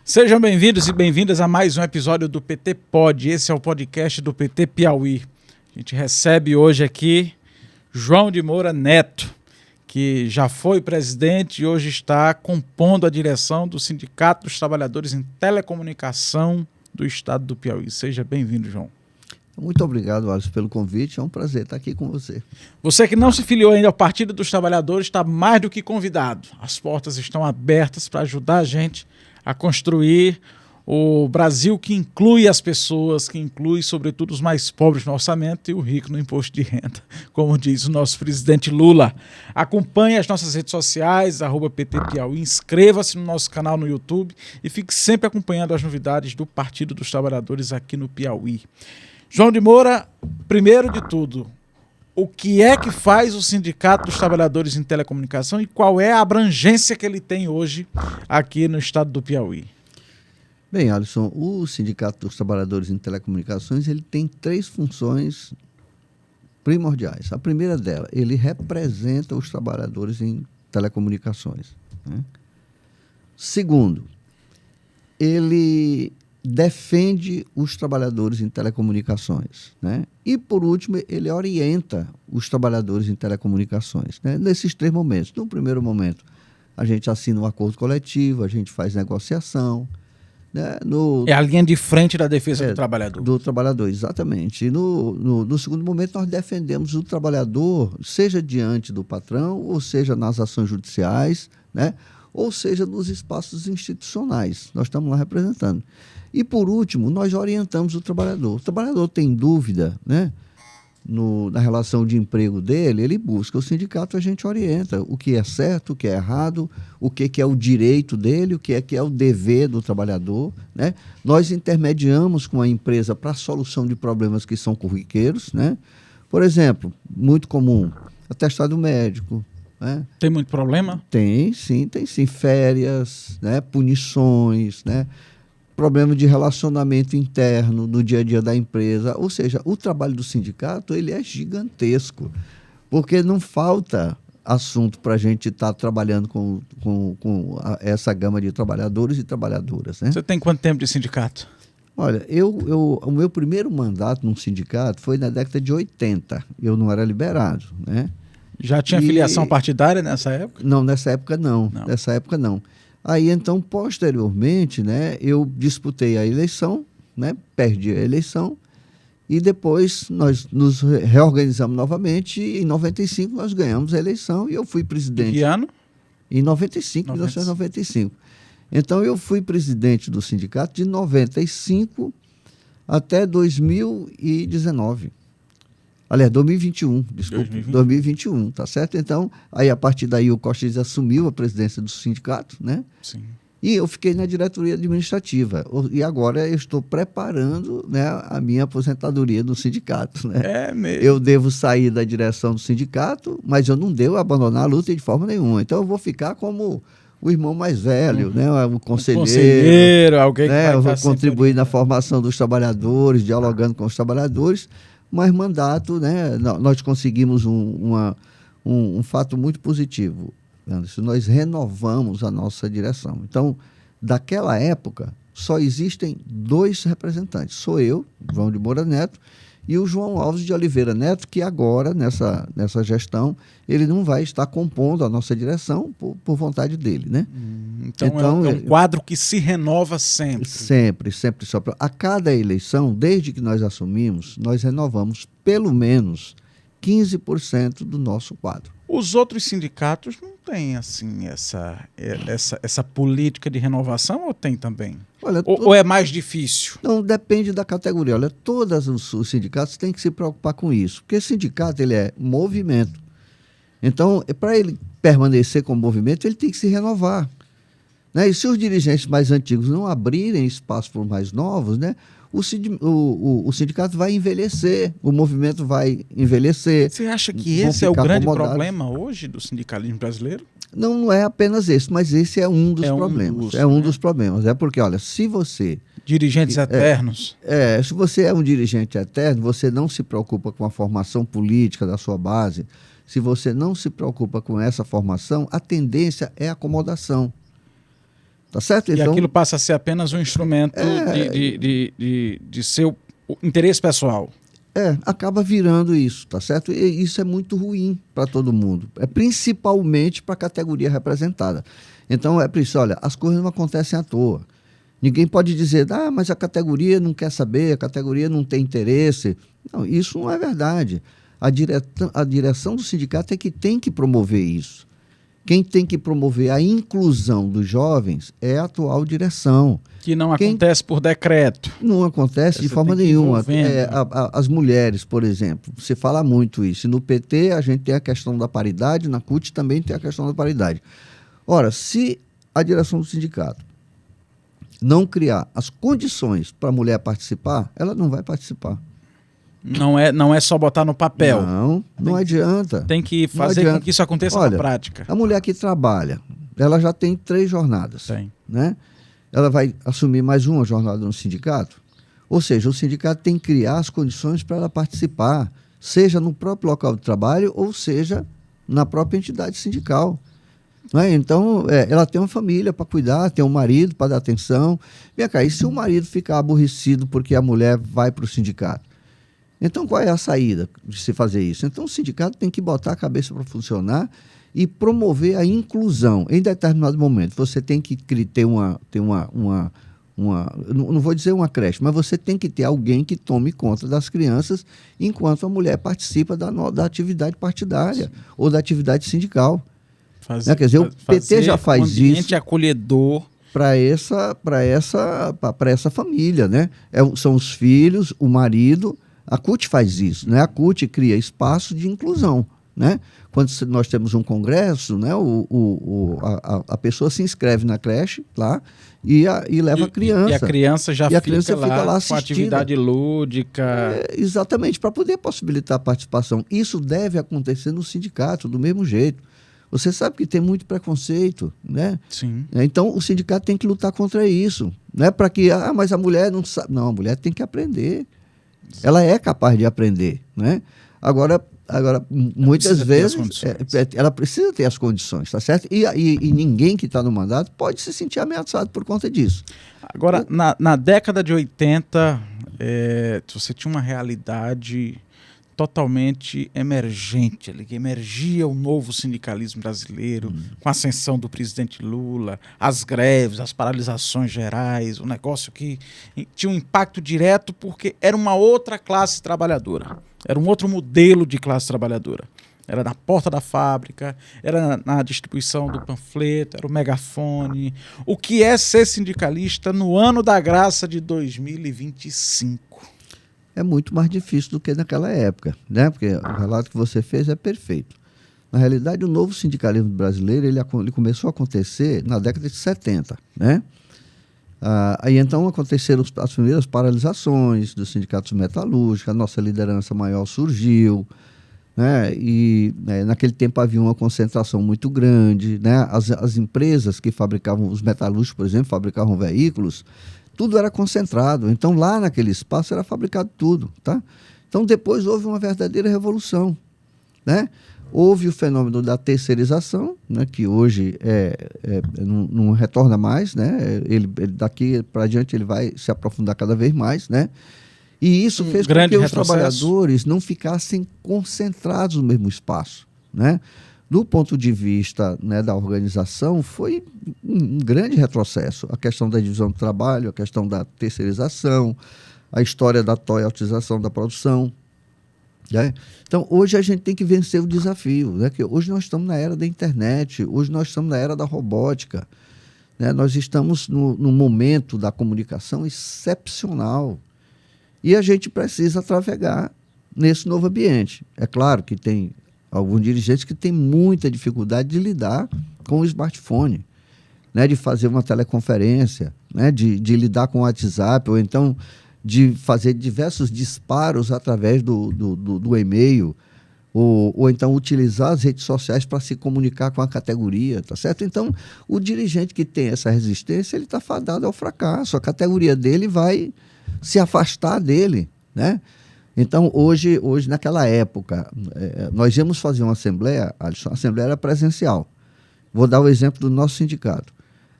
Sejam bem-vindos e bem-vindas a mais um episódio do PT Pod. Esse é o podcast do PT Piauí. A gente recebe hoje aqui João de Moura Neto, que já foi presidente e hoje está compondo a direção do Sindicato dos Trabalhadores em Telecomunicação do Estado do Piauí. Seja bem-vindo, João. Muito obrigado, Alisson, pelo convite. É um prazer estar aqui com você. Você que não se filiou ainda ao Partido dos Trabalhadores está mais do que convidado. As portas estão abertas para ajudar a gente a construir o Brasil que inclui as pessoas, que inclui, sobretudo, os mais pobres no orçamento e o rico no imposto de renda, como diz o nosso presidente Lula. Acompanhe as nossas redes sociais, @PT Piauí, inscreva-se no nosso canal no YouTube e fique sempre acompanhando as novidades do Partido dos Trabalhadores aqui no Piauí. João de Moura, primeiro de tudo, o que é que faz o Sindicato dos Trabalhadores em Telecomunicação e qual é a abrangência que ele tem hoje aqui no estado do Piauí? Bem, Alisson, o Sindicato dos Trabalhadores em Telecomunicações ele tem 3 funções primordiais. A primeira dela, ele representa os trabalhadores em telecomunicações, né? Segundo, ele defende os trabalhadores em telecomunicações, né? E, por último, ele orienta os trabalhadores em telecomunicações, né? Nesses 3 momentos. No primeiro momento, a gente assina um acordo coletivo, a gente faz negociação, né? É a linha de frente da defesa do trabalhador. Do trabalhador, exatamente. E no segundo momento, nós defendemos o trabalhador, seja diante do patrão, ou seja nas ações judiciais, né? Ou seja nos espaços institucionais. Nós estamos lá representando. E, por último, nós orientamos o trabalhador. O trabalhador tem dúvida, né, na relação de emprego dele, ele busca o sindicato, a gente orienta o que é certo, o que é errado, o que é o direito dele, o que é o dever do trabalhador, né? Nós intermediamos com a empresa para a solução de problemas que são corriqueiros, né? Por exemplo, muito comum, atestado médico, né? Tem muito problema? Tem sim. Férias, né? Punições, né? Problema de relacionamento interno no dia a dia da empresa. Ou seja, o trabalho do sindicato ele é gigantesco, porque não falta assunto para a gente estar trabalhando com essa gama de trabalhadores e trabalhadoras, né? Você tem quanto tempo de sindicato? Olha, o meu primeiro mandato num sindicato foi na década de 80. Eu não era liberado, né? Já tinha filiação partidária nessa época? Não, nessa época não. Nessa época não. Aí, então, posteriormente, né, eu disputei a eleição, né, perdi a eleição, e depois nós nos reorganizamos novamente, e em 95 nós ganhamos a eleição, e eu fui presidente. Em que ano? Em 1995. Então, eu fui presidente do sindicato de 95 até 2019. Aliás, 2021, desculpa, 2021, tá certo? Então, aí a partir daí o Costa assumiu a presidência do sindicato, né? Sim. E eu fiquei na diretoria administrativa. E agora eu estou preparando, né, a minha aposentadoria do sindicato, né? É mesmo. Eu devo sair da direção do sindicato, mas eu não devo abandonar a luta de forma nenhuma. Então eu vou ficar como o irmão mais velho, né? O conselheiro, alguém né? que vai eu vou estar contribuir na formação dos trabalhadores, dialogando com os trabalhadores. Mas mandato, né, nós conseguimos um fato muito positivo, Anderson. Nós renovamos a nossa direção. Então, daquela época, só existem 2 representantes. Sou eu, João de Moura Neto, e o João Alves de Oliveira Neto, que agora, nessa gestão, ele não vai estar compondo a nossa direção por vontade dele, né? Então é um quadro que se renova sempre. Sempre. A cada eleição, desde que nós assumimos, nós renovamos pelo menos 15% do nosso quadro. Os outros sindicatos não têm assim essa política de renovação ou tem também? Olha, ou é mais difícil? Não, depende da categoria. Olha, todos os sindicatos têm que se preocupar com isso, porque sindicato ele é movimento. Então, para ele permanecer como movimento, ele tem que se renovar, né? E se os dirigentes mais antigos não abrirem espaço para os mais novos, né, o sindicato vai envelhecer, o movimento vai envelhecer. Você acha que esse é o grande problema hoje do sindicalismo brasileiro? Não é apenas esse, mas esse é um dos problemas. É um dos problemas. É porque, olha, se você... Dirigentes eternos. Se você é um dirigente eterno, você não se preocupa com a formação política da sua base. Se você não se preocupa com essa formação, a tendência é acomodação. tá certo? E então, aquilo passa a ser apenas um instrumento de seu interesse pessoal. acaba virando isso, tá certo? E isso é muito ruim para todo mundo, principalmente para a categoria representada. Então é por isso, olha, as coisas não acontecem à toa. Ninguém pode dizer, mas a categoria não quer saber, a categoria não tem interesse. Não, isso não é verdade. A direção do sindicato é que tem que promover isso. Quem tem que promover a inclusão dos jovens é a atual direção. Que não acontece por decreto. Não acontece de forma nenhuma. As mulheres, por exemplo, você fala muito isso. No PT a gente tem a questão da paridade, na CUT também tem a questão da paridade. Ora, se a direção do sindicato não criar as condições para a mulher participar, ela não vai participar. Não é só botar no papel. Não adianta. Tem que fazer com que isso aconteça na prática. A mulher que trabalha, ela já tem 3 jornadas. Né? Ela vai assumir mais uma jornada no sindicato. Ou seja, o sindicato tem que criar as condições para ela participar, seja no próprio local de trabalho ou seja na própria entidade sindical. Não é? Então, ela tem uma família para cuidar, tem um marido para dar atenção. Vem cá, e se o marido ficar aborrecido porque a mulher vai para o sindicato? Então, qual é a saída de se fazer isso? Então, o sindicato tem que botar a cabeça para funcionar e promover a inclusão. Em determinado momento, você tem que ter não vou dizer uma creche, mas você tem que ter alguém que tome conta das crianças enquanto a mulher participa da atividade partidária ou da atividade sindical. Quer dizer, o PT já faz isso. Um ambiente acolhedor para essa família, né? São os filhos, o marido. A CUT faz isso, né? A CUT cria espaço de inclusão, né? Quando nós temos um congresso, né? A pessoa se inscreve na creche lá e leva a criança. E a criança fica lá com atividade lúdica. Exatamente, para poder possibilitar a participação. Isso deve acontecer no sindicato, do mesmo jeito. Você sabe que tem muito preconceito, né? Sim. Então, o sindicato tem que lutar contra isso. Não é para que, mas a mulher não sabe. Não, a mulher tem que aprender. Ela é capaz de aprender, né? Agora muitas vezes, ela precisa ter as condições, tá certo? E ninguém que está no mandato pode se sentir ameaçado por conta disso. Agora, na década de 80, você tinha uma realidade totalmente emergente, ali, que emergia o novo sindicalismo brasileiro, com a ascensão do presidente Lula, as greves, as paralisações gerais, um negócio que tinha um impacto direto porque era uma outra classe trabalhadora, era um outro modelo de classe trabalhadora. Era na porta da fábrica, era na distribuição do panfleto, era o megafone. O que é ser sindicalista no ano da graça de 2025? É muito mais difícil do que naquela época, né? Porque o relato que você fez é perfeito. Na realidade, o novo sindicalismo brasileiro ele começou a acontecer na década de 70, né? Aí então aconteceram as primeiras paralisações dos sindicatos metalúrgicos, a nossa liderança maior surgiu, né? E naquele tempo havia uma concentração muito grande, né? As empresas que fabricavam, os metalúrgicos, por exemplo, fabricavam veículos, tudo era concentrado. Então, lá naquele espaço era fabricado tudo, tá? Então, depois houve uma verdadeira revolução, né? Houve o fenômeno da terceirização, né? Que hoje não retorna mais, né? Ele daqui para adiante ele vai se aprofundar cada vez mais, né? E isso fez com que os trabalhadores não ficassem concentrados no mesmo espaço, né? Do ponto de vista, né, da organização, foi um grande retrocesso. A questão da divisão do trabalho, a questão da terceirização, a história da toyotização da produção, né? Então, hoje a gente tem que vencer o desafio, né? Que hoje nós estamos na era da internet, hoje nós estamos na era da robótica, né? Nós estamos no momento da comunicação excepcional e a gente precisa trafegar nesse novo ambiente. É claro que tem alguns dirigentes que têm muita dificuldade de lidar com o smartphone, né? De fazer uma teleconferência, né? De lidar com o WhatsApp, ou então de fazer diversos disparos através do e-mail, ou então utilizar as redes sociais para se comunicar com a categoria, tá certo? Então, o dirigente que tem essa resistência, ele está fadado ao fracasso, a categoria dele vai se afastar dele, né? Então, hoje naquela época, nós íamos fazer uma assembleia, Alisson, a assembleia era presencial. Vou dar o exemplo do nosso sindicato.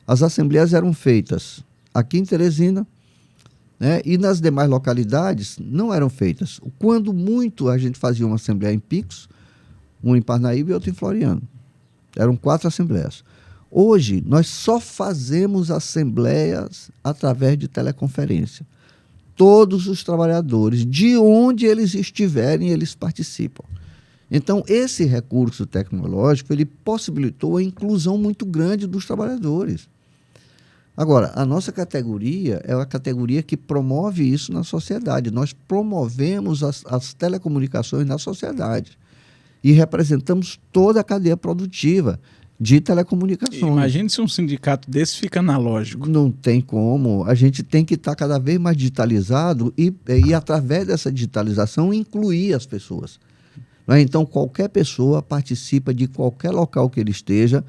As assembleias eram feitas aqui em Teresina, né, e nas demais localidades não eram feitas. Quando muito, a gente fazia uma assembleia em Picos, um em Parnaíba e outro em Floriano. Eram 4 assembleias. Hoje, nós só fazemos assembleias através de teleconferência. Todos os trabalhadores, de onde eles estiverem, eles participam. Então, esse recurso tecnológico, ele possibilitou a inclusão muito grande dos trabalhadores. Agora, a nossa categoria é uma categoria que promove isso na sociedade. Nós promovemos as telecomunicações na sociedade e representamos toda a cadeia produtiva de telecomunicações. Imagine se um sindicato desse fica analógico. Não tem como. A gente tem que estar cada vez mais digitalizado e através dessa digitalização, incluir as pessoas. Então, qualquer pessoa participa de qualquer local que ele esteja.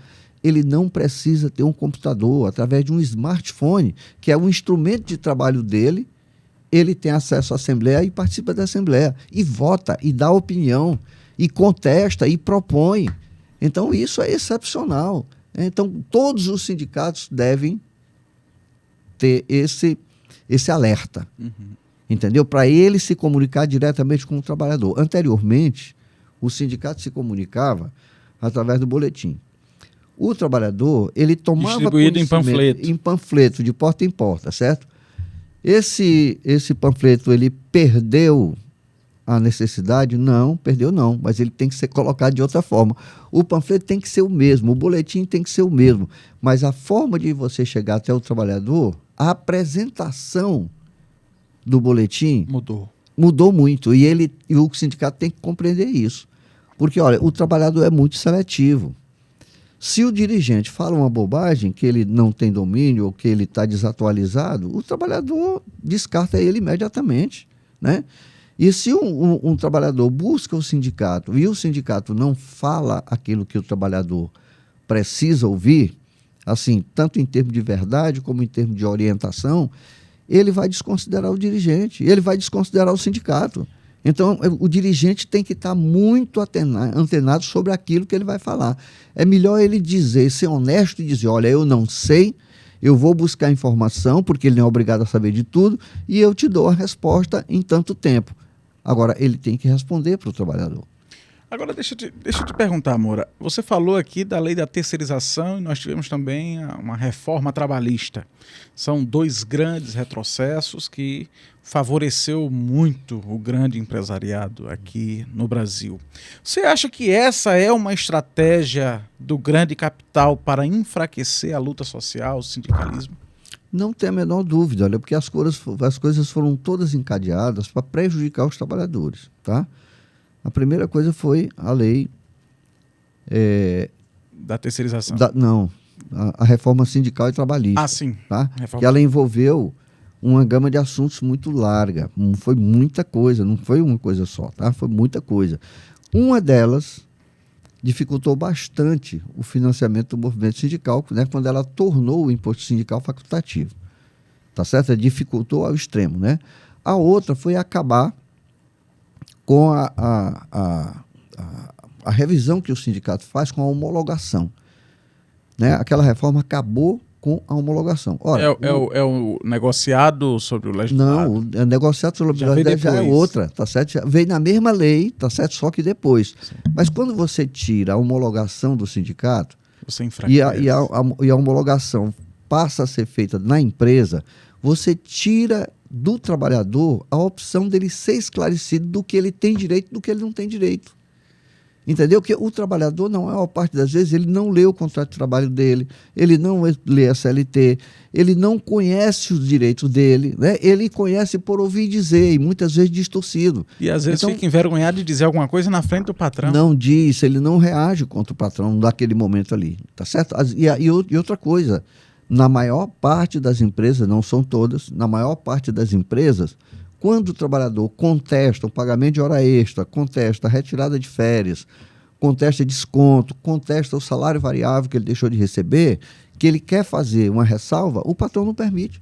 Ele não precisa ter um computador. Através de um smartphone, que é um instrumento de trabalho dele, ele tem acesso à Assembleia e participa da Assembleia. E vota, e dá opinião, e contesta, e propõe. Então, isso é excepcional. Então, todos os sindicatos devem ter esse alerta. Uhum. Entendeu? Para ele se comunicar diretamente com o trabalhador. Anteriormente, o sindicato se comunicava através do boletim. O trabalhador, ele tomava distribuído em panfleto, de porta em porta, certo? Esse panfleto, ele perdeu a necessidade? Não, perdeu não, mas ele tem que ser colocado de outra forma. O panfleto tem que ser o mesmo, o boletim tem que ser o mesmo, mas a forma de você chegar até o trabalhador, a apresentação do boletim mudou muito, e o sindicato tem que compreender isso. Porque, olha, o trabalhador é muito seletivo. Se o dirigente fala uma bobagem, que ele não tem domínio ou que ele está desatualizado, o trabalhador descarta ele imediatamente, né? E se um trabalhador busca o sindicato e o sindicato não fala aquilo que o trabalhador precisa ouvir, assim, tanto em termos de verdade como em termos de orientação, ele vai desconsiderar o dirigente, ele vai desconsiderar o sindicato. Então, o dirigente tem que estar muito antenado sobre aquilo que ele vai falar. É melhor ele dizer, ser honesto e dizer, olha, eu não sei, eu vou buscar informação, porque ele não é obrigado a saber de tudo, e eu te dou a resposta em tanto tempo. Agora, ele tem que responder para o trabalhador. Agora, deixa eu te perguntar, Moura. Você falou aqui da lei da terceirização e nós tivemos também uma reforma trabalhista. São 2 grandes retrocessos que favoreceu muito o grande empresariado aqui no Brasil. Você acha que essa é uma estratégia do grande capital para enfraquecer a luta social, o sindicalismo? Não tem a menor dúvida, olha, porque as coisas foram todas encadeadas para prejudicar os trabalhadores, tá? A primeira coisa foi a lei... da terceirização. A reforma sindical e trabalhista. Ah, sim. Tá? Que ela envolveu uma gama de assuntos muito larga. Foi muita coisa, não foi uma coisa só, tá? Foi muita coisa. Uma delas dificultou bastante o financiamento do movimento sindical, né, quando ela tornou o imposto sindical facultativo. Tá certo? Dificultou ao extremo, né? A outra foi acabar com a revisão que o sindicato faz com a homologação. Né? Aquela reforma acabou com a homologação. Ora, é o negociado sobre o legislado? Não, o negociado sobre o legislado já é outra, tá certo? Já veio na mesma lei, tá certo? Só que depois. Sim. Mas quando você tira a homologação do sindicato você enfraquece. E a homologação passa a ser feita na empresa, você tira do trabalhador a opção dele ser esclarecido do que ele tem direito e do que ele não tem direito. Entendeu? Porque o trabalhador, na maior parte das vezes, ele não lê o contrato de trabalho dele, ele não lê a CLT, ele não conhece os direitos dele, né? Ele conhece por ouvir dizer, e muitas vezes distorcido. E às vezes fica envergonhado de dizer alguma coisa na frente do patrão. Não diz, ele não reage contra o patrão naquele momento ali, tá certo? E outra coisa, na maior parte das empresas, não são todas, na maior parte das empresas, quando o trabalhador contesta o pagamento de hora extra, contesta a retirada de férias, contesta desconto, contesta o salário variável que ele deixou de receber, que ele quer fazer uma ressalva, o patrão não permite.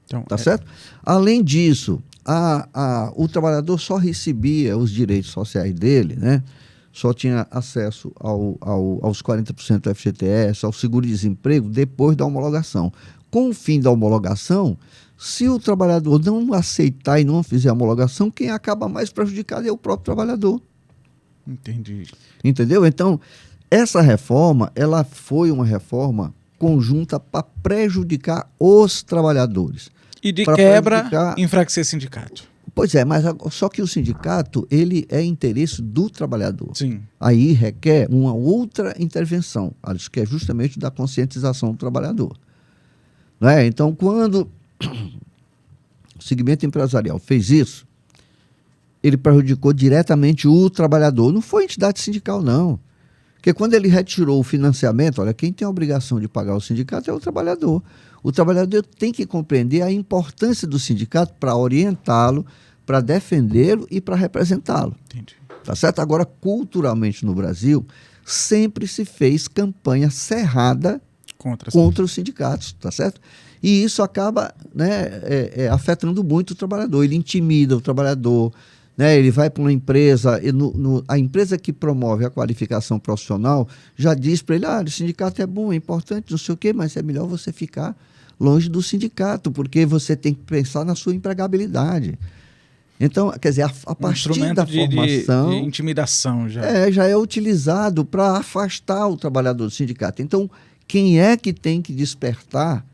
Então, tá certo? Além disso, o trabalhador só recebia os direitos sociais dele, né, só tinha acesso aos 40% do FGTS, ao seguro-desemprego, depois da homologação. Com o fim da homologação, se o trabalhador não aceitar e não fizer a homologação, quem acaba mais prejudicado é o próprio trabalhador. Entendi. Entendeu? Então, essa reforma, ela foi uma reforma conjunta para prejudicar os trabalhadores. E de quebra, enfraquecer sindicato. Pois é, mas só que o sindicato, ele é interesse do trabalhador. Sim. Aí requer uma outra intervenção, que é justamente da conscientização do trabalhador. Não é? Então, quando o segmento empresarial fez isso, ele prejudicou diretamente o trabalhador. Não foi a entidade sindical, não. Porque quando ele retirou o financiamento, olha, quem tem a obrigação de pagar o sindicato é o trabalhador. O trabalhador tem que compreender a importância do sindicato para orientá-lo, para defendê-lo e para representá-lo. Entendi. Tá certo? Agora, culturalmente no Brasil, sempre se fez campanha cerrada contra os sindicatos, tá certo? E isso acaba, né, afetando muito o trabalhador. Ele intimida o trabalhador, né? Ele vai para uma empresa, a empresa que promove a qualificação profissional já diz para ele, o sindicato é bom, é importante, não sei o quê, mas é melhor você ficar longe do sindicato, porque você tem que pensar na sua empregabilidade. Então, quer dizer, a partir da formação... de intimidação já. Já é utilizado para afastar o trabalhador do sindicato. Então, quem é que tem que despertar,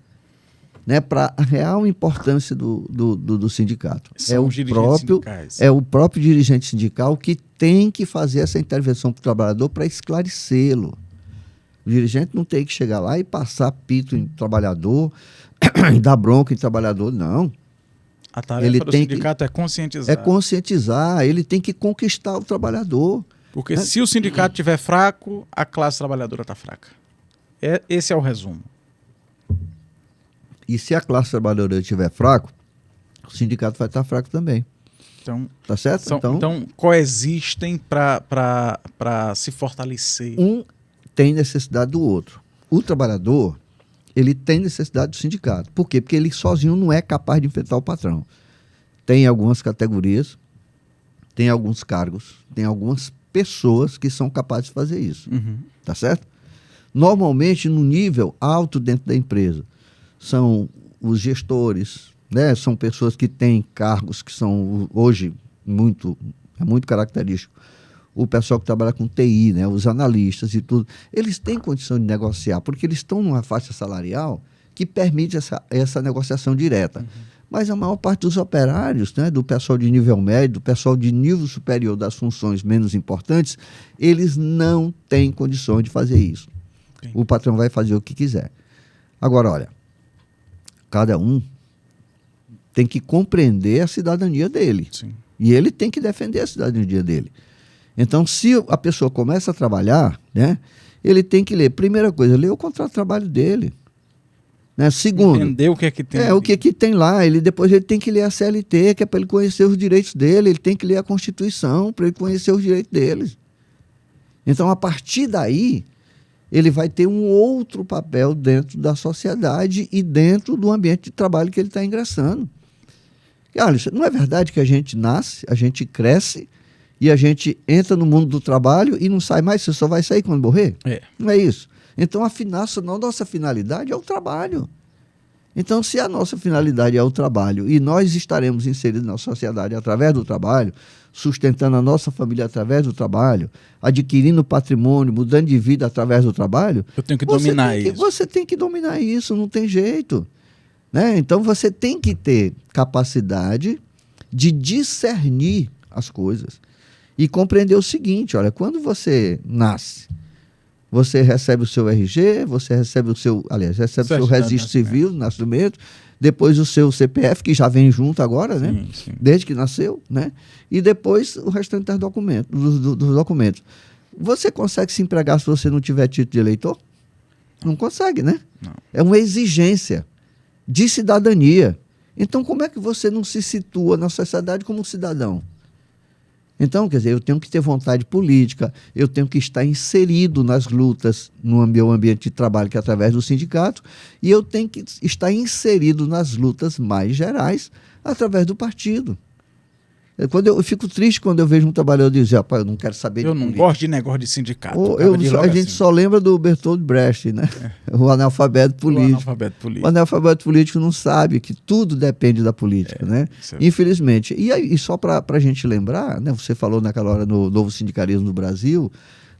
né, para a real importância do sindicato? São os dirigentes sindicais. É o próprio dirigente sindical que tem que fazer essa intervenção para o trabalhador para esclarecê-lo. O dirigente não tem que chegar lá e passar pito em trabalhador, dar bronca em trabalhador, não. A tarefa do sindicato é conscientizar. É conscientizar, ele tem que conquistar o trabalhador. Porque se o sindicato estiver fraco, a classe trabalhadora está fraca. Esse é o resumo. E se a classe trabalhadora estiver fraco, o sindicato vai estar fraco também. Então, tá certo? Então coexistem para se fortalecer. Um tem necessidade do outro. O trabalhador, ele tem necessidade do sindicato. Por quê? Porque ele sozinho não é capaz de enfrentar o patrão. Tem algumas categorias, tem alguns cargos, tem algumas pessoas que são capazes de fazer isso. Uhum. Tá certo? Normalmente, no nível alto dentro da empresa, são os gestores, né? São pessoas que têm cargos que são, hoje, muito característico. O pessoal que trabalha com TI, né? Os analistas e tudo, eles têm condição de negociar, porque eles estão numa faixa salarial que permite essa negociação direta. Uhum. Mas a maior parte dos operários, né? Do pessoal de nível médio, do pessoal de nível superior das funções menos importantes, eles não têm condições de fazer isso. Sim. O patrão vai fazer o que quiser. Agora, olha, cada um tem que compreender a cidadania dele. Sim. E ele tem que defender a cidadania dele. Então, se a pessoa começa a trabalhar, né, ele tem que ler, primeira coisa, ler o contrato de trabalho dele. Né? Segundo, entender o que é que tem. O que tem lá. Depois ele tem que ler a CLT, que é para ele conhecer os direitos dele. Ele tem que ler a Constituição para ele conhecer os direitos dele. Então, a partir daí, ele vai ter um outro papel dentro da sociedade e dentro do ambiente de trabalho que ele está ingressando. E, olha, não é verdade que a gente nasce, a gente cresce, e a gente entra no mundo do trabalho e não sai mais, você só vai sair quando morrer? Não é isso. Então, a nossa finalidade é o trabalho. Então, se a nossa finalidade é o trabalho e nós estaremos inseridos na sociedade através do trabalho, sustentando a nossa família através do trabalho, adquirindo patrimônio, mudando de vida através do trabalho... Eu tenho que dominar isso. Você tem que dominar isso, não tem jeito. Né? Então, você tem que ter capacidade de discernir as coisas. E compreender o seguinte, olha, quando você nasce, você recebe o seu RG, você recebe o seu registro civil de nascimento, depois o seu CPF, que já vem junto agora, né? Sim, sim. Desde que nasceu, né? E depois o restante dos documentos. Você consegue se empregar se você não tiver título de eleitor? Não consegue, né? Não. É uma exigência de cidadania. Então, como é que você não se situa na sociedade como um cidadão? Então, quer dizer, eu tenho que ter vontade política, eu tenho que estar inserido nas lutas no meu ambiente de trabalho, que é através do sindicato, e eu tenho que estar inserido nas lutas mais gerais através do partido. Eu fico triste quando eu vejo um trabalhador dizer, rapaz, eu não quero saber de Eu não política. gosto de negócio de sindicato. A gente só lembra do Bertold Brecht, né? O analfabeto político. O analfabeto político não sabe que tudo depende da política, né? Infelizmente. E só para a gente lembrar, né? Você falou naquela hora no novo sindicalismo no Brasil,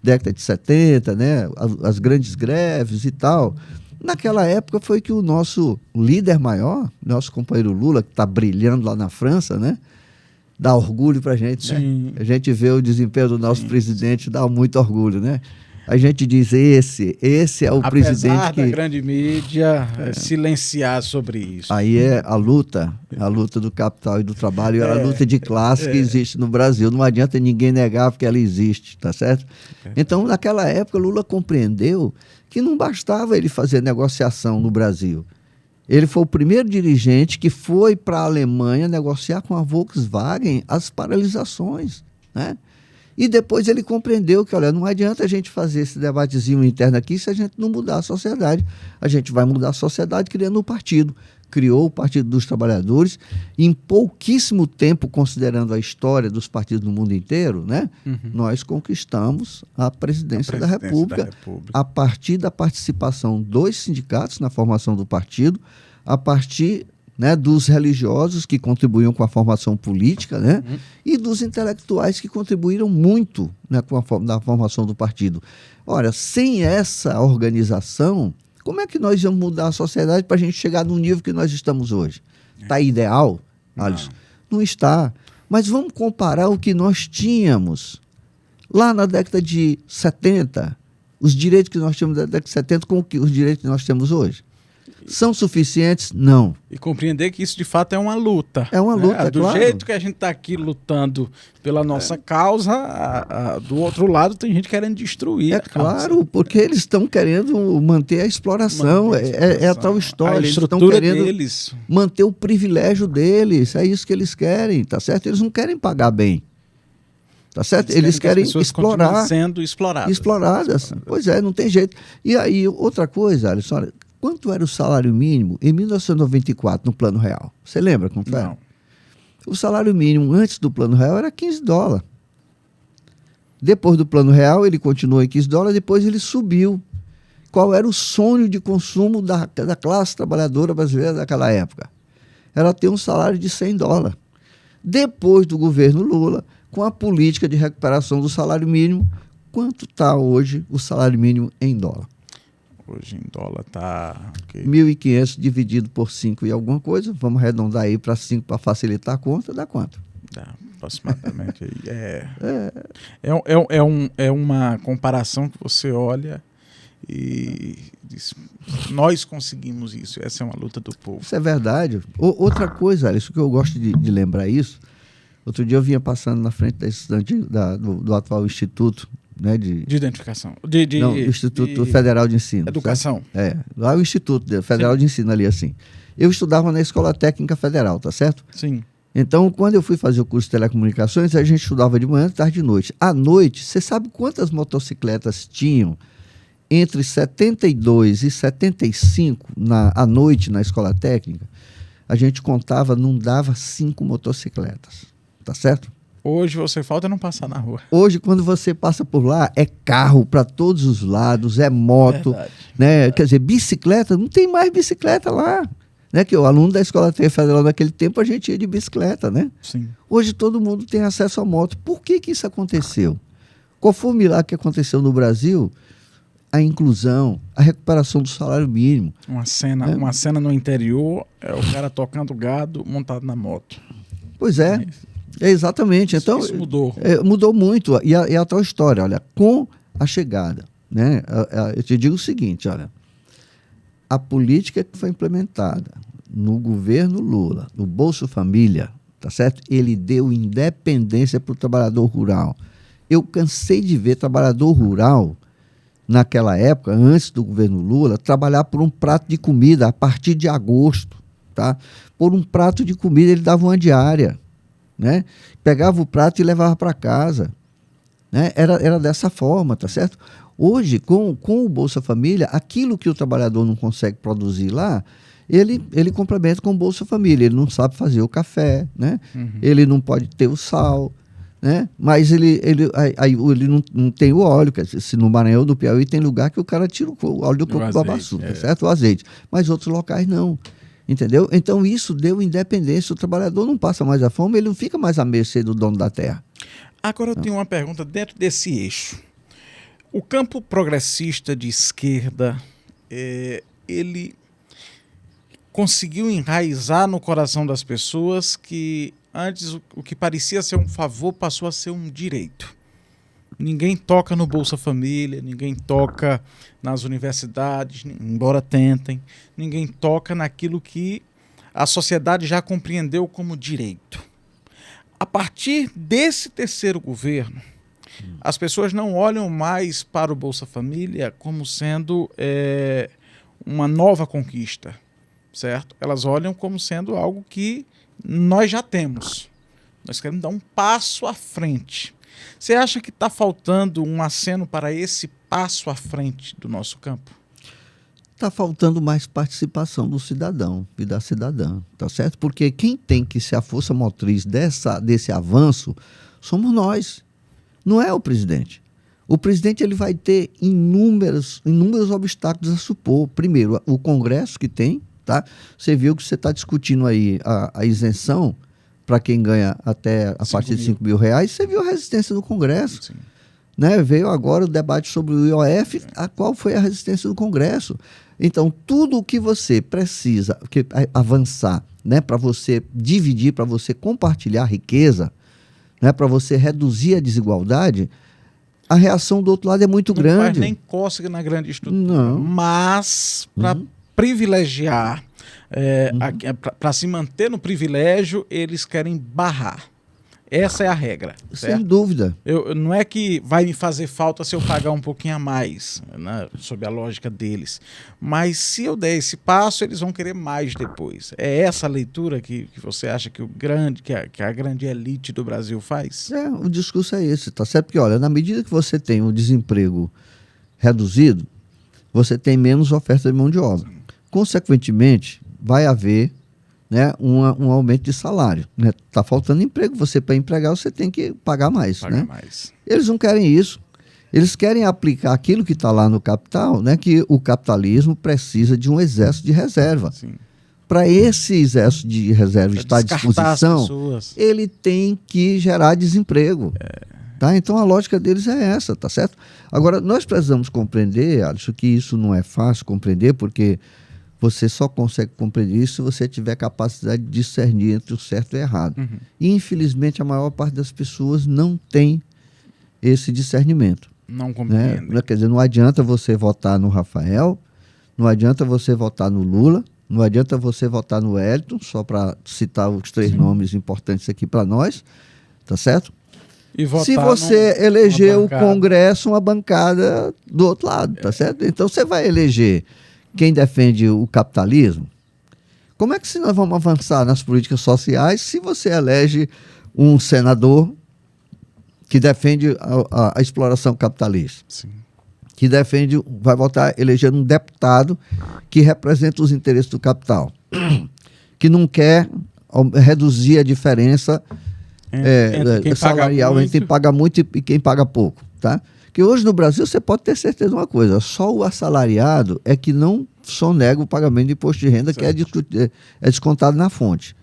década de 70, né? As grandes greves e tal. Naquela época foi que o nosso líder maior, nosso companheiro Lula, que está brilhando lá na França, né? Dá orgulho para a gente, né? A gente vê o desempenho do nosso presidente, dá muito orgulho, né? A gente diz, esse é o presidente que... Apesar da grande mídia silenciar sobre isso. Aí é a luta do capital e do trabalho, a luta de classe que existe no Brasil. Não adianta ninguém negar porque ela existe, tá certo? Então, naquela época, Lula compreendeu que não bastava ele fazer negociação no Brasil. Ele foi o primeiro dirigente que foi para a Alemanha negociar com a Volkswagen as paralisações, né? E depois ele compreendeu que, olha, não adianta a gente fazer esse debatezinho interno aqui se a gente não mudar a sociedade. A gente vai mudar a sociedade criando um partido. Criou o Partido dos Trabalhadores. Em pouquíssimo tempo, considerando a história dos partidos no mundo inteiro, né? Nós conquistamos a presidência da República a partir da participação dos sindicatos na formação do partido, a partir, né, dos religiosos que contribuíam com a formação política, né, e dos intelectuais que contribuíram muito, né, na formação do partido. Ora, sem essa organização, como é que nós vamos mudar a sociedade para a gente chegar no nível que nós estamos hoje? Está ideal, Alisson? Não está. Mas vamos comparar o que nós tínhamos lá na década de 70, os direitos que nós tínhamos na década de 70 com os direitos que nós temos hoje. São suficientes? Não. E compreender que isso, de fato, é uma luta. É uma luta, Do claro. jeito que a gente está aqui lutando pela nossa causa, do outro lado tem gente querendo destruir. É claro, porque eles estão querendo manter a exploração. É a tal história. Eles estão querendo manter o privilégio deles. É isso que eles querem, tá certo? Eles não querem pagar bem. Tá certo? Eles querem explorar. Sendo exploradas. Exploradas. Pois é, não tem jeito. E aí, outra coisa, Alisson, olha, quanto era o salário mínimo em 1994 no Plano Real? Você lembra quanto era? Não. O salário mínimo antes do Plano Real era $15. Depois do Plano Real, ele continuou em $15, depois ele subiu. Qual era o sonho de consumo da classe trabalhadora brasileira daquela época? Era ter um salário de $100. Depois do governo Lula, com a política de recuperação do salário mínimo, quanto está hoje o salário mínimo em dólar? Hoje em dólar está... 1.500 dividido por 5 e alguma coisa. Vamos arredondar aí para 5 para facilitar a conta. Dá quanto? Dá aproximadamente. É uma comparação que você olha e diz, nós conseguimos isso. Essa é uma luta do povo. Isso é verdade. Outra coisa, Alisson, que eu gosto de lembrar isso. Outro dia eu vinha passando na frente da estudante do atual Instituto, né, de identificação. Não, do Instituto Federal de Ensino. Educação. Certo? Lá é o Instituto Federal de Ensino ali, assim. Eu estudava na Escola Técnica Federal, tá certo? Sim. Então, quando eu fui fazer o curso de telecomunicações, a gente estudava de manhã, tarde e noite. À noite, você sabe quantas motocicletas tinham entre 72 e 75 à noite na Escola Técnica? A gente contava, não dava 5 motocicletas, tá certo? Hoje você falta não passar na rua. Hoje, quando você passa por lá, é carro para todos os lados, é moto, né? Quer dizer, bicicleta, não tem mais bicicleta lá. Né? Que o aluno da Escola Federal naquele tempo, a gente ia de bicicleta, né? Sim. Hoje todo mundo tem acesso à moto. Por que isso aconteceu? Qual foi o milagre que aconteceu no Brasil? A inclusão, a recuperação do salário mínimo. Uma cena no interior, é o cara tocando gado montado na moto. Pois é. Exatamente. Então, isso mudou. Mudou muito. E a tal história, olha, com a chegada, né? Eu te digo o seguinte, olha, a política que foi implementada no governo Lula, no Bolsa Família, tá certo? Ele deu independência para o trabalhador rural. Eu cansei de ver trabalhador rural, naquela época, antes do governo Lula, trabalhar por um prato de comida a partir de agosto, tá? Por um prato de comida ele dava uma diária. Né? Pegava o prato e levava para casa, né? Era dessa forma, tá certo? Hoje, com o Bolsa Família, aquilo que o trabalhador não consegue produzir lá, ele complementa com o Bolsa Família. Ele não sabe fazer o café, né? Ele não pode ter o sal, né? Mas ele não tem o óleo. Quer dizer, se no Maranhão do Piauí tem lugar que o cara tira o óleo do coco babaçu, certo? O azeite. Mas outros locais não. Entendeu? Então isso deu independência. O trabalhador não passa mais a fome, ele não fica mais à mercê do dono da terra. Agora eu tenho uma pergunta dentro desse eixo. O campo progressista de esquerda, ele conseguiu enraizar no coração das pessoas que antes o que parecia ser um favor passou a ser um direito. Ninguém toca no Bolsa Família, ninguém toca nas universidades, embora tentem, ninguém toca naquilo que a sociedade já compreendeu como direito. A partir desse terceiro governo, as pessoas não olham mais para o Bolsa Família como sendo uma nova conquista, certo? Elas olham como sendo algo que nós já temos. Nós queremos dar um passo à frente. Você acha que está faltando um aceno para esse passo à frente do nosso campo? Está faltando mais participação do cidadão e da cidadã, tá certo? Porque quem tem que ser a força motriz desse avanço somos nós, não é o presidente. O presidente ele vai ter inúmeros obstáculos a supor. Primeiro, o Congresso que tem, tá? Você viu que você está discutindo aí a isenção para quem ganha até a partir de R$5 mil. Você viu a resistência do Congresso. Sim. Né? Veio agora o debate sobre o IOF, a qual foi a resistência do Congresso. Então, tudo o que você precisa avançar, né? Para você dividir, para você compartilhar a riqueza, né? Para você reduzir a desigualdade, a reação do outro lado é muito grande. Não faz nem cócega na grande estrutura. Não. Mas, para privilegiar, para se manter no privilégio, eles querem barrar. Essa é a regra. Sem dúvida. Não é que vai me fazer falta se eu pagar um pouquinho a mais, né, sob a lógica deles. Mas se eu der esse passo, eles vão querer mais depois. É essa a leitura que você acha que a grande elite do Brasil faz? O discurso é esse, tá certo? Porque, olha, na medida que você tem o desemprego reduzido, você tem menos oferta de mão de obra. Consequentemente, vai haver, né, um aumento de salário. Está faltando emprego, você para empregar você tem que pagar mais. Mais. Eles não querem isso. Eles querem aplicar aquilo que está lá no capital, né, que o capitalismo precisa de um exército de reserva. Para esse exército de reserva estar à disposição, ele tem que gerar desemprego. Tá? Então a lógica deles é essa, tá certo? Agora, nós precisamos compreender, Alisson, que isso não é fácil compreender, porque você só consegue compreender isso se você tiver capacidade de discernir entre o certo e o errado. E, infelizmente, a maior parte das pessoas não tem esse discernimento. Não compreende. Né? Quer dizer, não adianta você votar no Rafael, não adianta você votar no Lula, não adianta você votar no Wellington, só para citar os 3 nomes importantes aqui para nós, tá certo? E se você eleger o Congresso, uma bancada do outro lado, tá certo? Então, você vai eleger quem defende o capitalismo. Como é que nós vamos avançar nas políticas sociais se você elege um senador que defende a exploração capitalista? Sim. Que vai votar eleger um deputado que representa os interesses do capital, que não quer reduzir a diferença salarial entre quem paga muito e quem paga pouco, tá? Que hoje no Brasil você pode ter certeza de uma coisa, só o assalariado é que não sonega o pagamento de imposto de renda, certo, que é descontado na fonte,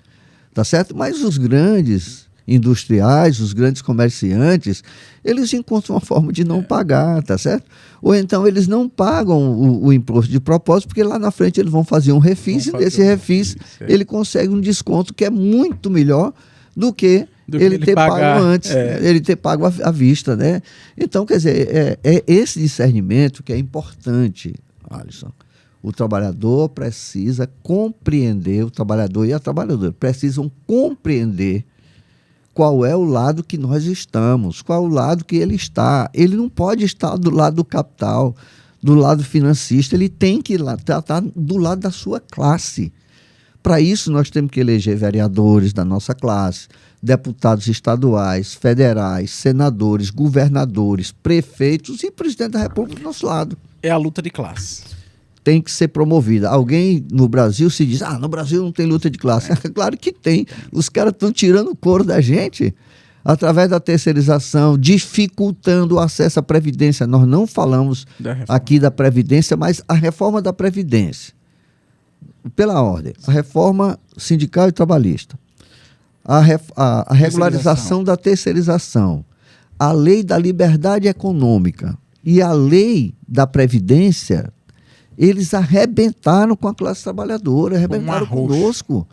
tá certo? Mas os grandes industriais, os grandes comerciantes, eles encontram uma forma de não pagar, tá certo? Ou então eles não pagam o imposto de propósito, porque lá na frente eles vão fazer um refis e nesse refis ele consegue um desconto que é muito melhor do que ele ter pago antes, ele ter pago à vista, né? Então, quer dizer, é esse discernimento que é importante, Alisson. O trabalhador precisa compreender, o trabalhador e a trabalhadora precisam compreender qual é o lado que nós estamos, qual é o lado que ele está. Ele não pode estar do lado do capital, do lado financista, ele tem que estar do lado da sua classe. Para isso, nós temos que eleger vereadores da nossa classe, deputados estaduais, federais, senadores, governadores, prefeitos e presidente da República do nosso lado. É a luta de classe. tem que ser promovida. Alguém no Brasil se diz, no Brasil não tem luta de classe. Claro que tem. Os caras estão tirando o couro da gente através da terceirização, dificultando o acesso à Previdência. Nós não falamos aqui da Previdência, mas a reforma da Previdência. Pela ordem. A reforma sindical e trabalhista. A regularização da terceirização. A lei da liberdade econômica e a lei da Previdência, eles arrebentaram com a classe trabalhadora, arrebentaram conosco.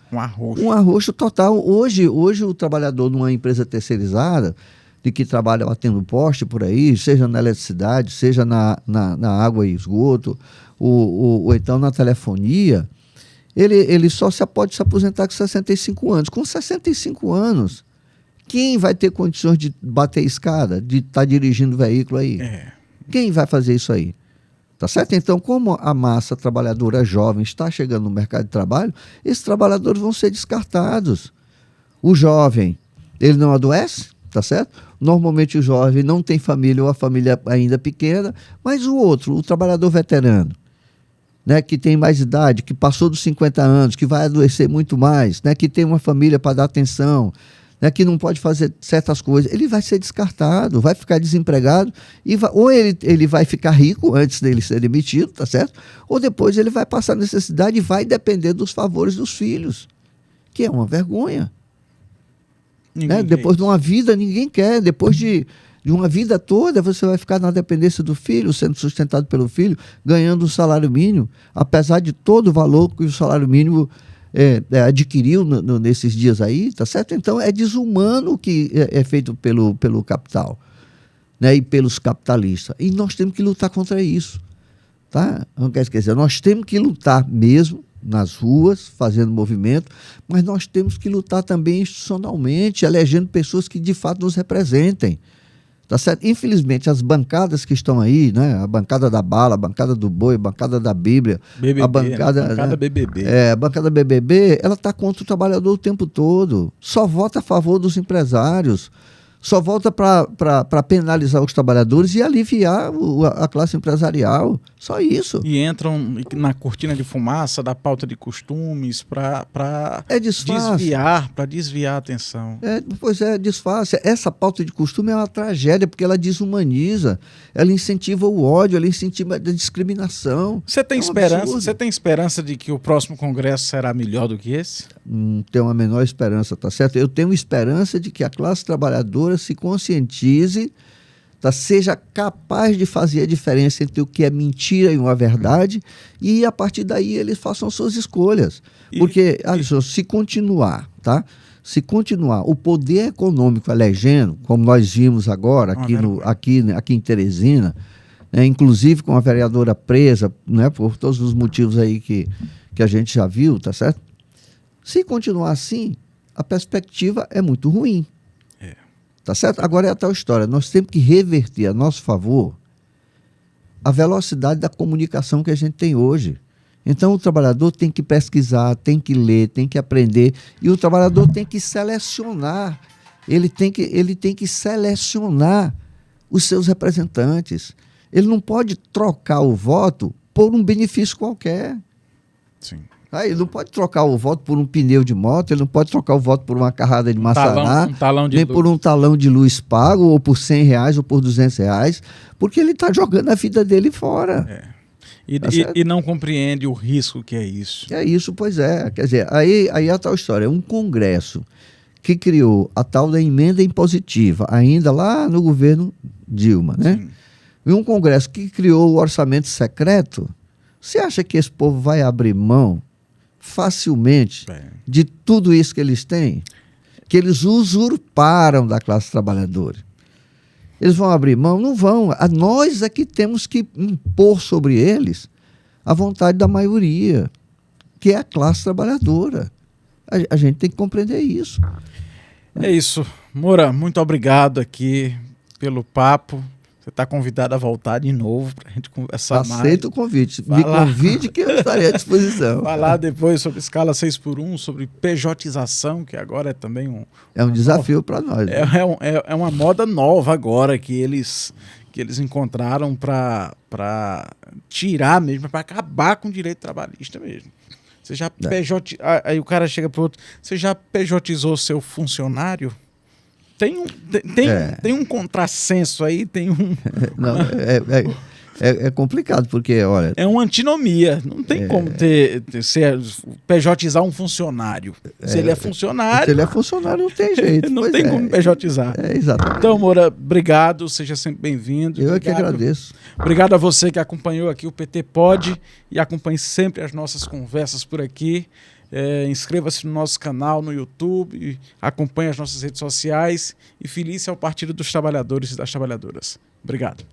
Um arroxo total. Hoje o trabalhador numa empresa terceirizada, de que trabalha batendo poste por aí, seja na eletricidade, seja na água e esgoto, ou então na telefonia, ele só pode se aposentar com 65 anos. Com 65 anos, quem vai ter condições de bater escada, de estar dirigindo o veículo aí? Quem vai fazer isso aí? Tá certo? Então, como a massa trabalhadora jovem está chegando no mercado de trabalho, esses trabalhadores vão ser descartados. O jovem, ele não adoece, tá certo? Normalmente o jovem não tem família ou a família ainda pequena, mas o outro, o trabalhador veterano, né, que tem mais idade, que passou dos 50 anos, que vai adoecer muito mais, né, que tem uma família para dar atenção, né, que não pode fazer certas coisas, ele vai ser descartado, vai ficar desempregado, ou ele vai ficar rico antes dele ser demitido, tá certo? Ou depois ele vai passar necessidade e vai depender dos favores dos filhos, que é uma vergonha. Né? Depois de uma vida, ninguém quer, depois de uma vida toda, você vai ficar na dependência do filho, sendo sustentado pelo filho, ganhando um salário mínimo, apesar de todo o valor que o salário mínimo adquiriu nesses dias aí, tá certo? Então é desumano o que é feito pelo capital, né? E pelos capitalistas. E nós temos que lutar contra isso, tá? Não quer esquecer, nós temos que lutar mesmo nas ruas, fazendo movimento, mas nós temos que lutar também institucionalmente, elegendo pessoas que de fato nos representem. Tá certo? Infelizmente, as bancadas que estão aí, né? A bancada da bala, a bancada do boi, a bancada da Bíblia, BBB, a bancada BBB. A bancada BBB, ela está contra o trabalhador o tempo todo. Só vota a favor dos empresários. Só volta para penalizar os trabalhadores e aliviar a classe empresarial. Só isso. E entram na cortina de fumaça da pauta de costumes para desviar a atenção. Pois é, disfarce. Essa pauta de costume é uma tragédia, porque ela desumaniza, ela incentiva o ódio, ela incentiva a discriminação. Você tem esperança? Você tem esperança de que o próximo congresso será melhor do que esse? Não tenho a menor esperança, tá certo? Eu tenho esperança de que a classe trabalhadora se conscientize, tá? Seja capaz de fazer a diferença entre o que é mentira e uma verdade, e a partir daí eles façam suas escolhas. Porque, Alisson, se continuar, tá? Se continuar o poder econômico elegendo, como nós vimos agora aqui em Teresina, né, inclusive com a vereadora presa, né, por todos os motivos aí que a gente já viu, tá certo? Se continuar assim, a perspectiva é muito ruim. Tá certo? Agora é a tal história. Nós temos que reverter a nosso favor a velocidade da comunicação que a gente tem hoje. Então o trabalhador tem que pesquisar, tem que ler, tem que aprender, e o trabalhador tem que selecionar. Ele tem que selecionar os seus representantes. Ele não pode trocar o voto por um benefício qualquer. Sim. Ele não pode trocar o voto por um pneu de moto, ele não pode trocar o voto por uma carrada de maçará, nem por um talão de luz pago, ou por R$100 ou por R$200, porque ele está jogando a vida dele fora. E não compreende o risco que é isso. É isso, pois é. Quer dizer, aí é a tal história. Um Congresso que criou a tal da emenda impositiva, ainda lá no governo Dilma, né? Sim. E um Congresso que criou o orçamento secreto, você acha que esse povo vai abrir mão facilmente de tudo isso que eles têm? Que eles usurparam da classe trabalhadora. Eles vão abrir mão? Não vão. Nós é que temos que impor sobre eles a vontade da maioria, que é a classe trabalhadora. A gente tem que compreender isso. É isso. Moura, muito obrigado aqui pelo papo. Você está convidado a voltar de novo para a gente conversar mais. Aceito o convite. Me convide que eu estarei à disposição. Falar depois sobre escala 6x1, sobre pejotização, que agora é também um desafio para nós. Né? É uma moda nova agora que que eles encontraram para tirar mesmo, para acabar com o direito trabalhista mesmo. Você já aí o cara chega para o outro, você já pejotizou seu funcionário? Tem um contrassenso aí, tem um... Não, é complicado, porque, olha... É uma antinomia, não tem como pejotizar um funcionário. Se ele é funcionário... Se ele é funcionário, não tem jeito. Não tem como pejotizar. Exatamente. Então, Moura, obrigado, seja sempre bem-vindo. Eu é que agradeço. Obrigado a você que acompanhou aqui o PT Pod e acompanhe sempre as nossas conversas por aqui. Inscreva-se no nosso canal no YouTube, acompanhe as nossas redes sociais e filie-se ao Partido dos Trabalhadores e das Trabalhadoras. Obrigado.